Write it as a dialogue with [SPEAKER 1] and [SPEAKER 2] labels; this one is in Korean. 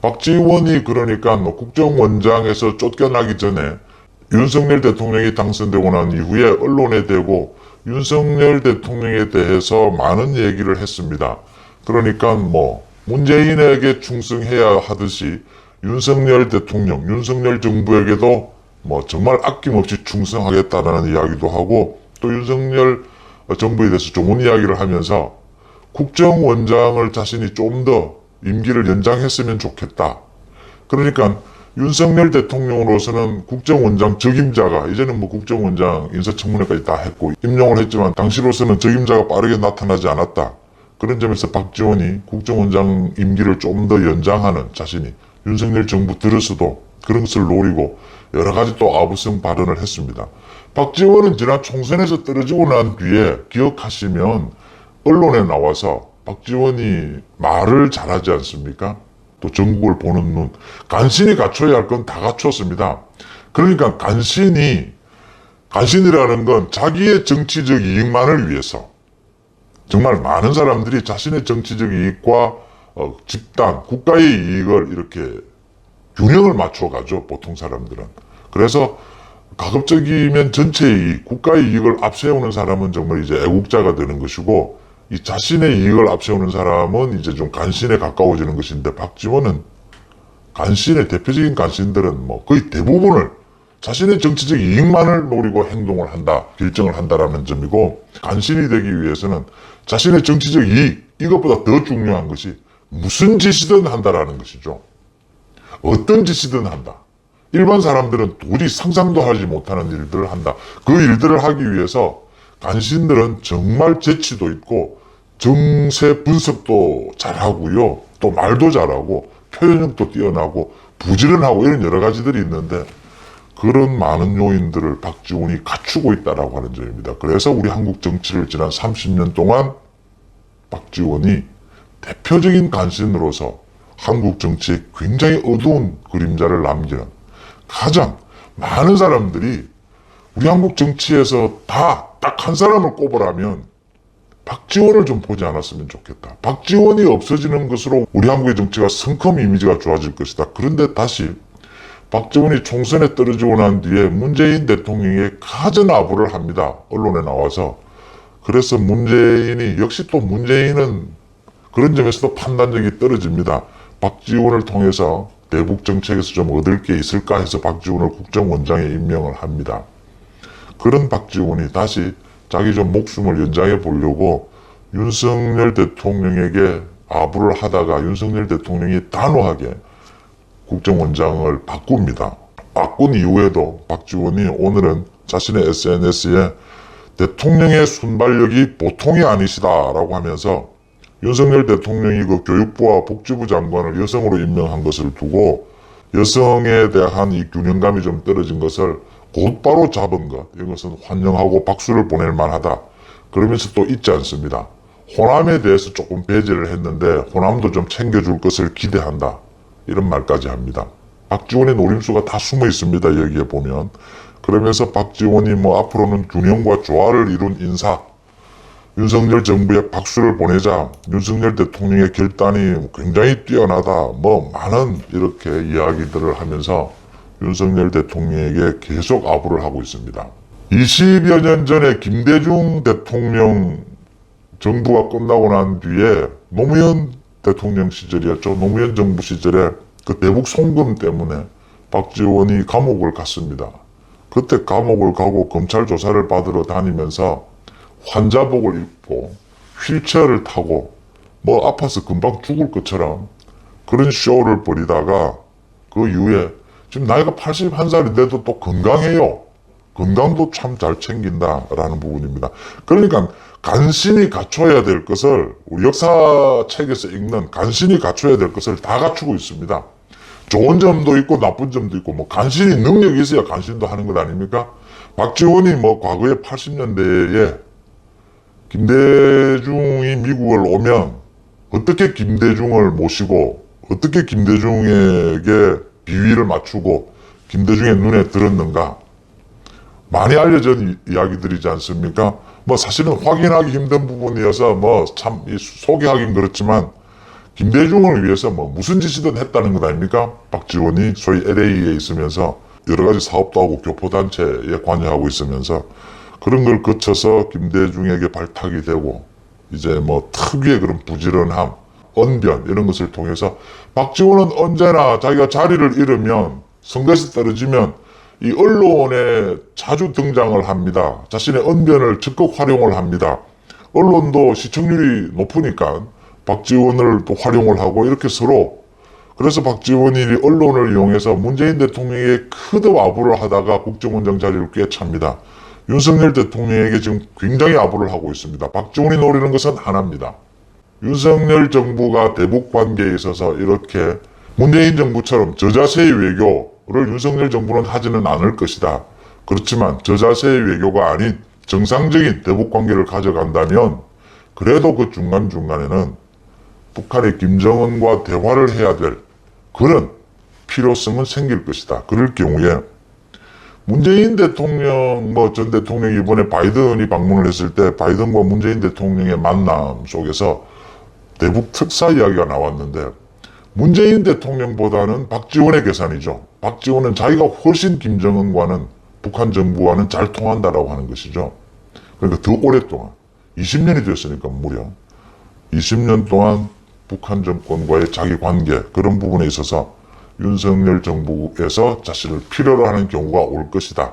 [SPEAKER 1] 박지원이 그러니까 뭐 국정원장에서 쫓겨나기 전에 윤석열 대통령이 당선되고 난 이후에 언론에 대고 윤석열 대통령에 대해서 많은 얘기를 했습니다. 그러니까 뭐 문재인에게 충성해야 하듯이 윤석열 대통령, 윤석열 정부에게도 뭐 정말 아낌없이 충성하겠다라는 이야기도 하고, 또 윤석열 정부에 대해서 좋은 이야기를 하면서 국정원장을 자신이 좀 더 임기를 연장했으면 좋겠다. 그러니까 윤석열 대통령으로서는 국정원장 적임자가, 이제는 뭐 국정원장 인사청문회까지 다 했고 임용을 했지만 당시로서는 적임자가 빠르게 나타나지 않았다. 그런 점에서 박지원이 국정원장 임기를 좀 더 연장하는, 자신이 윤석열 정부 들어서도 그런 것을 노리고 여러 가지 또 아부성 발언을 했습니다. 박지원은 지난 총선에서 떨어지고 난 뒤에 기억하시면 언론에 나와서 박지원이 말을 잘하지 않습니까? 또 전국을 보는 눈, 간신히 갖춰야 할 건 다 갖췄습니다. 그러니까 간신이라는 건 자기의 정치적 이익만을 위해서, 정말 많은 사람들이 자신의 정치적 이익과 집단, 국가의 이익을 이렇게 균형을 맞춰가죠, 보통 사람들은. 그래서 가급적이면 전체의 이익, 국가의 이익을 앞세우는 사람은 정말 이제 애국자가 되는 것이고, 이 자신의 이익을 앞세우는 사람은 이제 좀 간신에 가까워지는 것인데, 박지원은 간신의 대표적인 간신들은 뭐 거의 대부분을 자신의 정치적 이익만을 노리고 행동을 한다, 결정을 한다라는 점이고, 간신이 되기 위해서는 자신의 정치적 이익, 이것보다 더 중요한 것이 무슨 짓이든 한다라는 것이죠. 어떤 짓이든 한다. 일반 사람들은 도저히 상상도 하지 못하는 일들을 한다. 그 일들을 하기 위해서 간신들은 정말 재치도 있고 정세 분석도 잘하고요. 또 말도 잘하고 표현력도 뛰어나고 부지런하고 이런 여러 가지들이 있는데, 그런 많은 요인들을 박지원이 갖추고 있다라고 하는 점입니다. 그래서 우리 한국 정치를 지난 30년 동안 박지원이 대표적인 간신으로서 한국 정치에 굉장히 어두운 그림자를 남기는, 가장 많은 사람들이 우리 한국 정치에서 다 딱 한 사람을 꼽으라면 박지원을 좀 보지 않았으면 좋겠다. 박지원이 없어지는 것으로 우리 한국의 정치가 성큼 이미지가 좋아질 것이다. 그런데 다시 박지원이 총선에 떨어지고 난 뒤에 문재인 대통령에게 가전아부를 합니다. 언론에 나와서. 그래서 문재인이, 역시 또 문재인은 그런 점에서도 판단력이 떨어집니다. 박지원을 통해서 대북 정책에서 좀 얻을 게 있을까 해서 박지원을 국정원장에 임명을 합니다. 그런 박지원이 다시 자기 좀 목숨을 연장해 보려고 윤석열 대통령에게 아부를 하다가 윤석열 대통령이 단호하게 국정원장을 바꿉니다. 바꾼 이후에도 박지원이 오늘은 자신의 SNS에 대통령의 순발력이 보통이 아니시다라고 하면서 윤석열 대통령이 그 교육부와 복지부 장관을 여성으로 임명한 것을 두고 여성에 대한 이 균형감이 좀 떨어진 것을 곧바로 잡은 것, 이것은 환영하고 박수를 보낼 만하다. 그러면서 또 잊지 않습니다. 호남에 대해서 조금 배제를 했는데 호남도 좀 챙겨줄 것을 기대한다. 이런 말까지 합니다. 박지원의 노림수가 다 숨어 있습니다. 여기에 보면. 그러면서 박지원이 뭐 앞으로는 균형과 조화를 이룬 인사, 윤석열 정부에 박수를 보내자, 윤석열 대통령의 결단이 굉장히 뛰어나다, 뭐 많은 이렇게 이야기들을 하면서 윤석열 대통령에게 계속 아부를 하고 있습니다. 20여 년 전에 김대중 대통령 정부가 끝나고 난 뒤에 노무현 대통령 시절이었죠. 노무현 정부 시절에 그 대북 송금 때문에 박지원이 감옥을 갔습니다. 그때 감옥을 가고 검찰 조사를 받으러 다니면서 환자복을 입고 휠체어를 타고 뭐 아파서 금방 죽을 것처럼 그런 쇼를 벌이다가 그 이후에 지금 나이가 81살인데도 또 건강해요. 건강도 참 잘 챙긴다라는 부분입니다. 그러니까 간신히 갖춰야 될 것을, 우리 역사책에서 읽는 간신히 갖춰야 될 것을 다 갖추고 있습니다. 좋은 점도 있고 나쁜 점도 있고, 뭐 간신히 능력이 있어야 간신도 하는 것 아닙니까? 박지원이 뭐 과거에 80년대에 김대중이 미국을 오면 어떻게 김대중을 모시고 어떻게 김대중에게 비위를 맞추고 김대중의 눈에 들었는가, 많이 알려진 이야기들이지 않습니까? 뭐 사실은 확인하기 힘든 부분이어서 뭐 참 소개하긴 그렇지만, 김대중을 위해서 뭐 무슨 짓이든 했다는 것 아닙니까? 박지원이 소위 LA에 있으면서 여러 가지 사업도 하고 교포단체에 관여하고 있으면서 그런 걸 거쳐서 김대중에게 발탁이 되고 이제 뭐 특유의 그런 부지런함, 언변 이런 것을 통해서 박지원은 언제나 자기가 자리를 잃으면 선거에서 떨어지면 이 언론에 자주 등장을 합니다. 자신의 언변을 적극 활용을 합니다. 언론도 시청률이 높으니까 박지원을 또 활용을 하고 이렇게 서로 그래서 박지원이 언론을 이용해서 문재인 대통령에게 크게 아부를 하다가 국정원장 자리를 꿰찹니다. 윤석열 대통령에게 지금 굉장히 아부를 하고 있습니다. 박지원이 노리는 것은 하나입니다. 윤석열 정부가 대북 관계에 있어서 이렇게 문재인 정부처럼 저자세의 외교를 윤석열 정부는 하지는 않을 것이다. 그렇지만 저자세의 외교가 아닌 정상적인 대북 관계를 가져간다면 그래도 그 중간중간에는 북한의 김정은과 대화를 해야 될 그런 필요성은 생길 것이다. 그럴 경우에 문재인 대통령, 전 대통령이 이번에 바이든이 방문을 했을 때 바이든과 문재인 대통령의 만남 속에서 대북 특사 이야기가 나왔는데 문재인 대통령보다는 박지원의 계산이죠. 박지원은 자기가 훨씬 김정은과는 북한 정부와는 잘 통한다라고 하는 것이죠. 그러니까 더 오랫동안 20년이 됐으니까 무려 20년 동안 북한 정권과의 자기 관계 그런 부분에 있어서 윤석열 정부에서 자신을 필요로 하는 경우가 올 것이다.